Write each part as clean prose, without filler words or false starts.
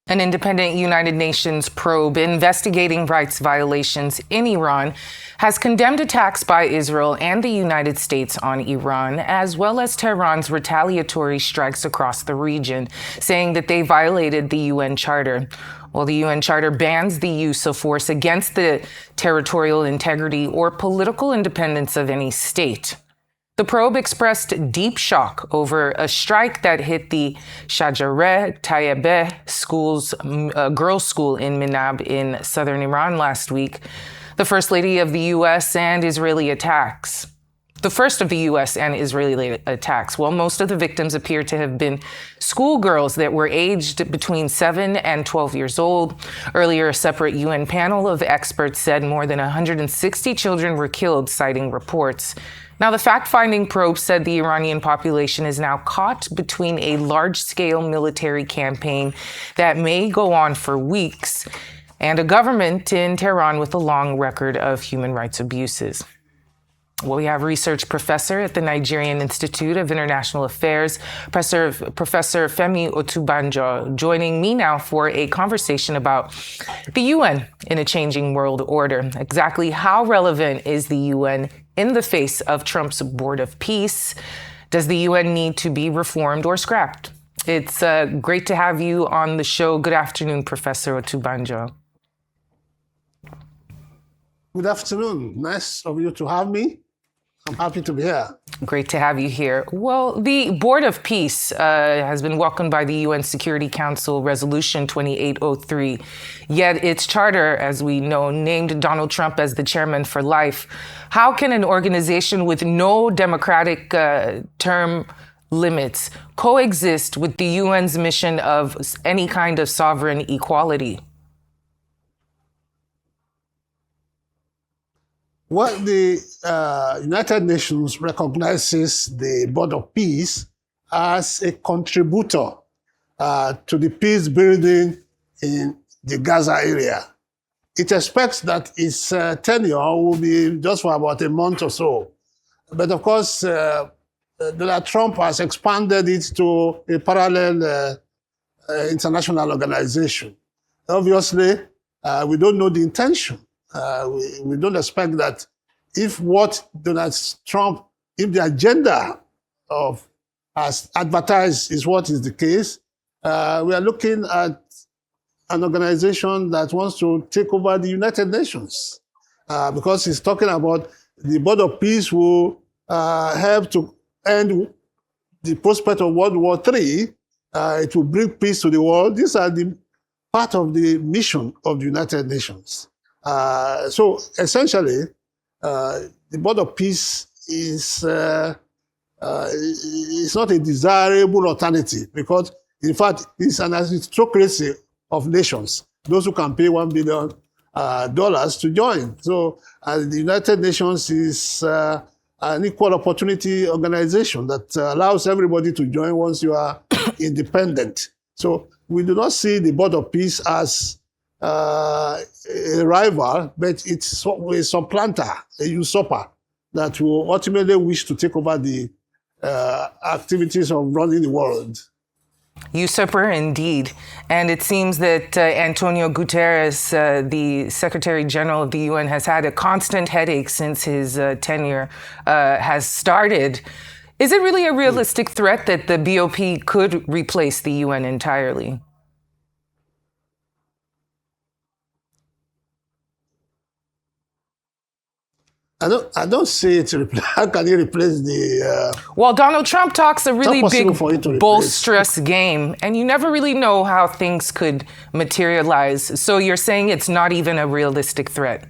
An independent United Nations probe investigating rights violations in Iran has condemned attacks by Israel and the United States on Iran, as well as Tehran's retaliatory strikes across the region, saying that they violated the UN Charter. Well, the UN Charter bans the use of force against the territorial integrity or political independence of any state. The probe expressed deep shock over a strike that hit the Shajareh Tayyibeh girls' school in Minab in southern Iran last week, the first lady of the U.S. and Israeli attacks. The first of the U.S. and Israeli attacks. Well, most of the victims appear to have been schoolgirls that were aged between 7 and 12 years old. Earlier, a separate UN panel of experts said more than 160 children were killed, citing reports. Now, the fact-finding probe said the Iranian population is now caught between a large-scale military campaign that may go on for weeks and a government in Tehran with a long record of human rights abuses. Well, we have research professor at the Nigerian Institute of International Affairs, Professor Femi Otubanjo, joining me now for a conversation about the UN in a changing world order. Exactly how relevant is the UN in the face of Trump's Board of Peace? Does the UN need to be reformed or scrapped? It's great to have you on the show. Good afternoon, Professor Otubanjo. Good afternoon. Nice of you to have me. I'm happy to be here. Great to have you here. Well, the Board of Peace has been welcomed by the UN Security Council Resolution 2803, yet its charter, as we know, named Donald Trump as the chairman for life. How can an organization with no democratic term limits coexist with the UN's mission of any kind of sovereign equality? Well, the United Nations recognizes the Board of Peace as a contributor to the peace building in the Gaza area. It expects that its tenure will be just for about a month or so. But of course, Donald Trump has expanded it to a parallel international organization. Obviously, we don't know the intention. We don't expect that if what Donald Trump, if the agenda of as advertised is what is the case, we are looking at an organization that wants to take over the United Nations because he's talking about the Board of Peace will help to end the prospect of World War III. It will bring peace to the world. These are the part of the mission of the United Nations. So essentially, the Board of Peace is not a desirable alternative because, in fact, it's an aristocracy of nations, those who can pay $1 billion to join. So the United Nations is an equal opportunity organization that allows everybody to join once you are independent. So we do not see the Board of Peace as a rival, but it's a supplanter, a usurper that will ultimately wish to take over the activities of running the world. Usurper, indeed. And it seems that Antonio Guterres, the Secretary General of the UN, has had a constant headache since his tenure has started. Is it really a realistic threat that the BOP could replace the UN entirely? I don't see it. How can you replace the? Well, Donald Trump talks a really big, boisterous replace. game, and you never really know how things could materialize. So you're saying it's not even a realistic threat?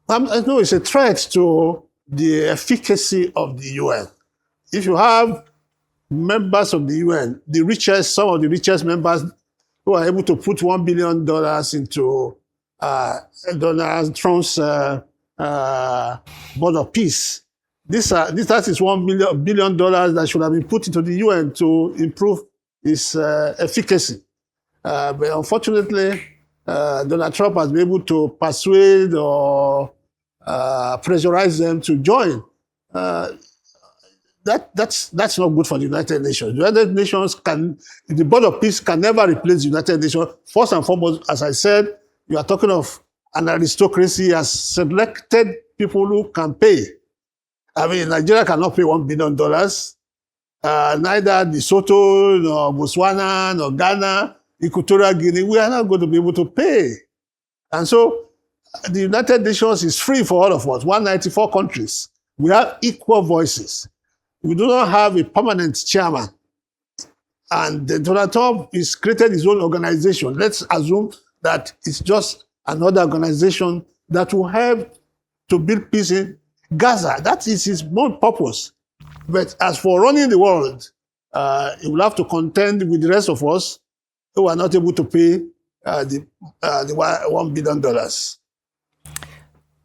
No, it's a threat to the efficacy of the UN. If you have members of the UN, some of the richest members who are able to put $1 billion into Donald Trump's Board of Peace. That is $1 billion that should have been put into the UN to improve its efficacy. But unfortunately, Donald Trump has been able to persuade or pressurize them to join. There that's not good for the United Nations. The United Nations the Board of Peace can never replace the United Nations. First and foremost, as I said, you are talking of an aristocracy has selected people who can pay. I mean, Nigeria cannot pay $1 billion. Neither Lesotho, nor Botswana, nor Ghana, Equatorial Guinea, we are not going to be able to pay. And so the United Nations is free for all of us, 194 countries. We have equal voices. We do not have a permanent chairman. And Donald Trump has created his own organization. Let's assume that it's just another organization that will help to build peace in Gaza. That is his main purpose. But as for running the world, he will have to contend with the rest of us who are not able to pay the $1 billion.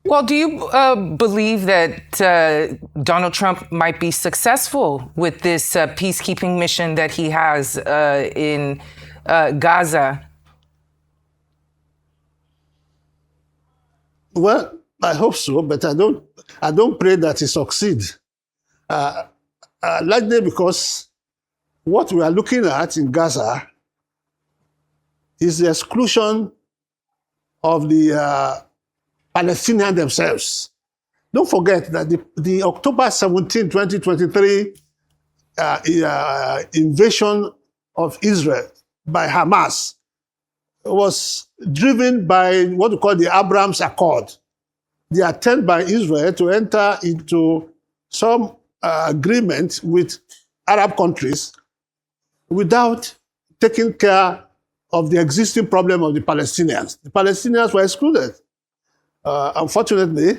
Well, do you believe that Donald Trump might be successful with this peacekeeping mission that he has in Gaza? Well, I hope so, but I don't pray that he succeeds. Largely because what we are looking at in Gaza is the exclusion of the Palestinians themselves. Don't forget that the October 17, 2023 invasion of Israel by Hamas was driven by what we call the Abraham's Accord, the attempt by Israel to enter into some agreement with Arab countries without taking care of the existing problem of the Palestinians. The Palestinians were excluded. Unfortunately,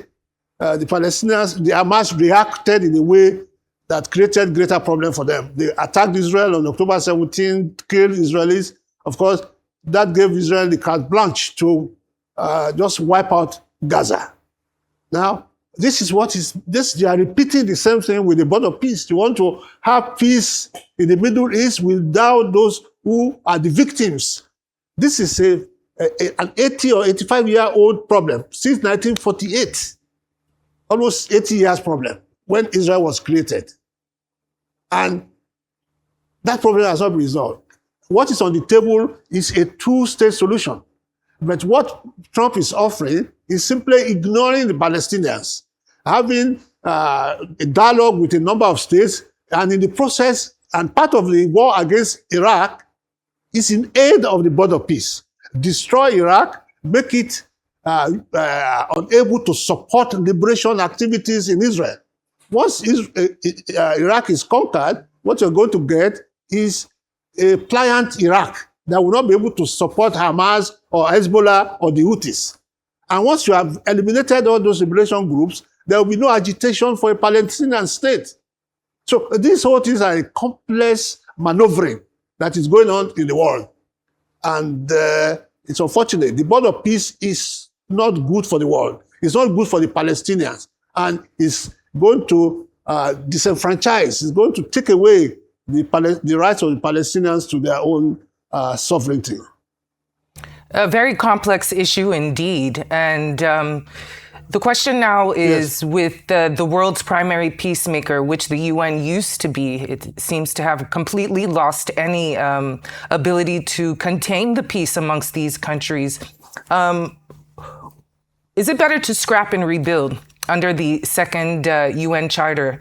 the Hamas reacted in a way that created greater problem for them. They attacked Israel on October 17, killed Israelis. Of course, that gave Israel the carte blanche to just wipe out Gaza. Now, they are repeating the same thing with the Board of Peace. They want to have peace in the Middle East without those who are the victims. This is an 80 or 85-year-old problem since 1948. Almost 80 years problem when Israel was created. And that problem has not been resolved. What is on the table is a two-state solution. But what Trump is offering is simply ignoring the Palestinians, having a dialogue with a number of states, and in the process, and part of the war against Iraq is in aid of the Board of Peace. Destroy Iraq, make it unable to support liberation activities in Israel. Once Iraq is conquered, what you're going to get is a pliant Iraq that will not be able to support Hamas or Hezbollah or the Houthis. And once you have eliminated all those liberation groups, there will be no agitation for a Palestinian state. So these whole things are a complex maneuvering that is going on in the world. And it's unfortunate. The Board of Peace is not good for the world. It's not good for the Palestinians. And it's going to disenfranchise. It's going to take away the rights of the Palestinians to their own sovereignty. A very complex issue indeed. And the question now is, yes, with the world's primary peacemaker, which the UN used to be, it seems to have completely lost any ability to contain the peace amongst these countries. Is it better to scrap and rebuild under the second UN Charter?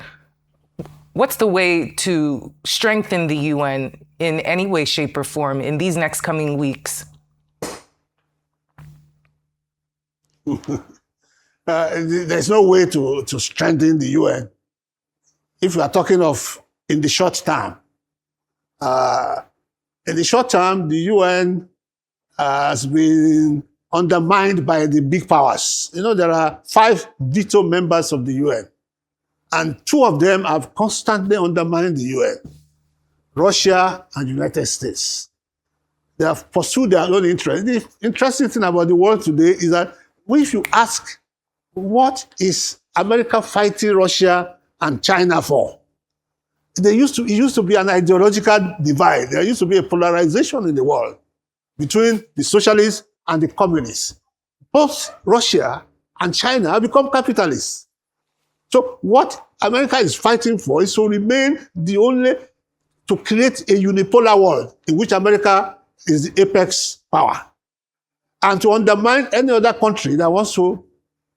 What's the way to strengthen the UN in any way, shape, or form in these next coming weeks? There's no way to strengthen the UN. If we are talking of in the short term, in the short term, the UN has been undermined by the big powers. You know, there are 5 veto members of the UN, and 2 of them have constantly undermined the UN, Russia and United States. They have pursued their own interest. The interesting thing about the world today is that if you ask, what is America fighting Russia and China for? It used to be an ideological divide. There used to be a polarization in the world between the socialists and the communists. Both Russia and China have become capitalists. So what America is fighting for is to remain to create a unipolar world in which America is the apex power, and to undermine any other country that wants to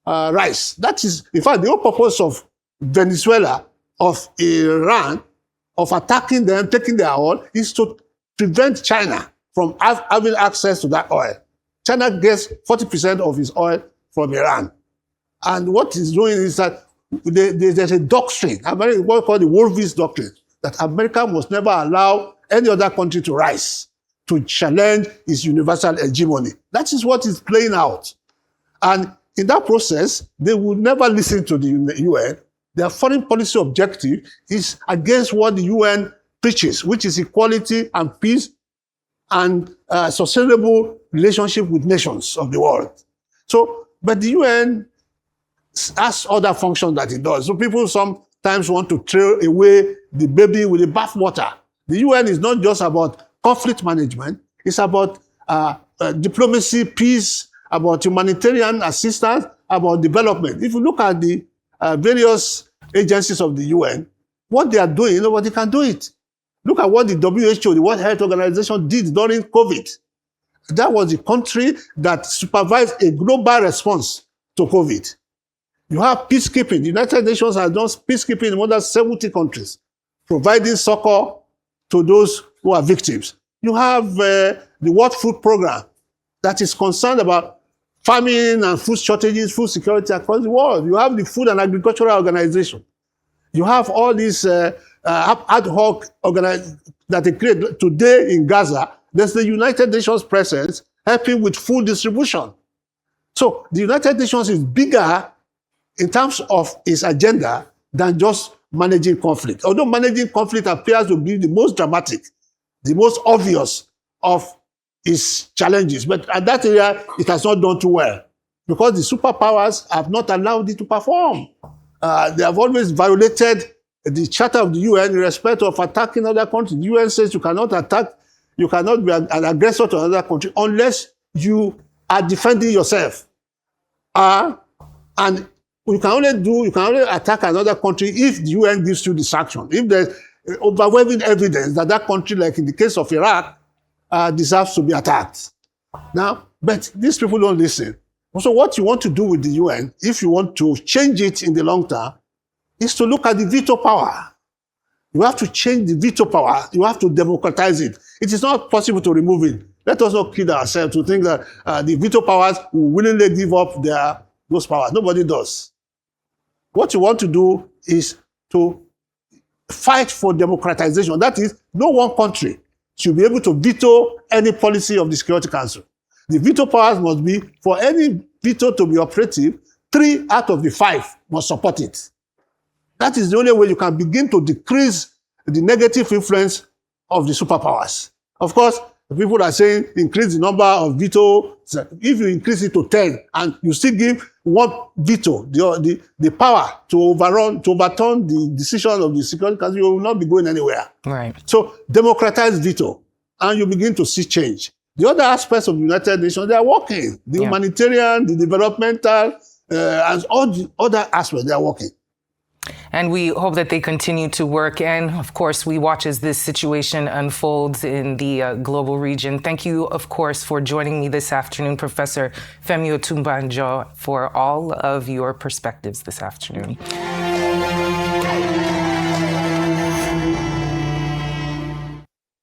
rise. That is, in fact, the whole purpose of Venezuela, of Iran, of attacking them, taking their oil, is to prevent China from having access to that oil. China gets 40% of its oil from Iran. And what it's doing is that there's a doctrine, what we call the Wolf's doctrine, that America must never allow any other country to rise, to challenge its universal hegemony. That is what is playing out. And in that process, they will never listen to the UN. Their foreign policy objective is against what the UN preaches, which is equality and peace and sustainable relationship with nations of the world. So, but the UN has other functions that it does. So people sometimes want to throw away the baby with the bathwater. The UN is not just about conflict management. It's about diplomacy, peace, about humanitarian assistance, about development. If you look at the various agencies of the UN, what they are doing, nobody can do it. Look at what the WHO, the World Health Organization, did during COVID. That was the country that supervised a global response to COVID. You have peacekeeping. The United Nations has done peacekeeping in more than 70 countries, providing succor to those who are victims. You have the World Food Program that is concerned about famine and food shortages, food security across the world. You have the Food and Agricultural Organization. You have all these ad hoc organizations that they create today in Gaza. There's the United Nations presence helping with food distribution. So the United Nations is bigger in terms of its agenda than just managing conflict. Although managing conflict appears to be the most dramatic, the most obvious of its challenges. But at that area, it has not done too well because the superpowers have not allowed it to perform. They have always violated the Charter of the UN in respect of attacking other countries. The UN says you cannot be an aggressor to another country unless you are defending yourself. And you can only attack another country if the UN gives you the sanction. If there's overwhelming evidence that that country, like in the case of Iraq, deserves to be attacked. Now, but these people don't listen. So what you want to do with the UN, if you want to change it in the long term, is to look at the veto power. You have to change the veto power. You have to democratize it. It is not possible to remove it. Let us not kid ourselves to think that the veto powers will willingly give up those powers. Nobody does. What you want to do is to fight for democratization. That is, no one country should be able to veto any policy of the Security Council. The veto powers must be, for any veto to be operative, 3 out of the 5 must support it. That is the only way you can begin to decrease the negative influence of the superpowers. Of course, people are saying increase the number of vetoes. If you increase it to 10 and you still give one veto, the power to overturn the decision of the Security Council, you will not be going anywhere. Right. So democratize veto and you begin to see change. The other aspects of the United Nations, they are working. The humanitarian, the developmental, and all the other aspects, they are working. And we hope that they continue to work. And of course, we watch as this situation unfolds in the global region. Thank you, of course, for joining me this afternoon, Professor Femi Otubanjo, for all of your perspectives this afternoon.